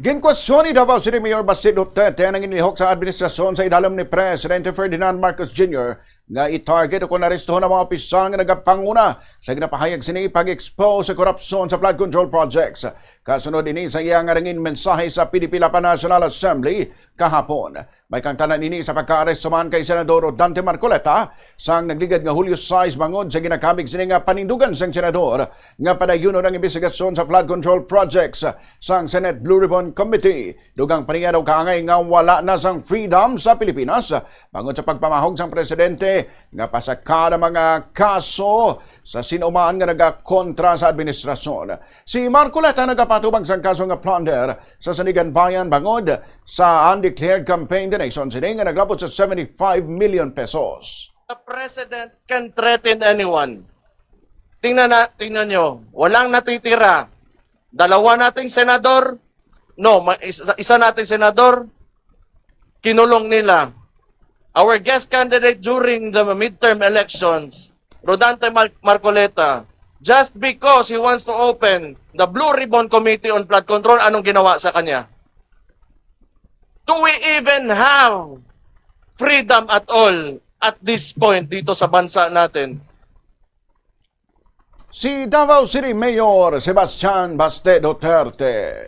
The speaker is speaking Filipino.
Ginkwestyon ni Davao City Mayor Baste ang inilihok sa administrasyon sa idalom ni Presidente Ferdinand Marcos Jr. nga i-target o kunaristohon ang mga opisyal nga nagapanguna sa ginapahayag sini pag-expose sa kurapsyon sa flood control projects. Kasunod ini sa iyang rangin mensahe sa Pidipilapa National Assembly kahapon. May kang tanan ini sa pagka-aresto man kay Senador Dante Marcoleta sang nagligad nga Hulyo 6 bangod sa ginakabig sini nga panindugan sang senador nga padayuno ng investigasyon sa flood control projects sang Senate Blue Ribbon Committee. Dugang paningadaw kaangay nga wala na sang freedom sa Pilipinas bangod sa pagpamahog sang presidente nga pasakada mga kaso sa sinumaan nga nagakontra sa administrasyon. Si Marcoleta nagapatubang sang kaso nga plunder sa Sanigan Bayan bangod sa undeclared campaign donation sini nga naglabot sa 75 million pesos. The president can threaten anyone. Tingnan nyo, walang natitira. Dalawa nating senador, isa nating senador, kinulong nila. Our guest candidate during the midterm elections, Rodante Marcoleta, just because he wants to open the Blue Ribbon Committee on Flood Control, anong ginawa sa kanya? Do we even have freedom at all at this point dito sa bansa natin? Si Davao City Mayor Sebastian Baste Duterte.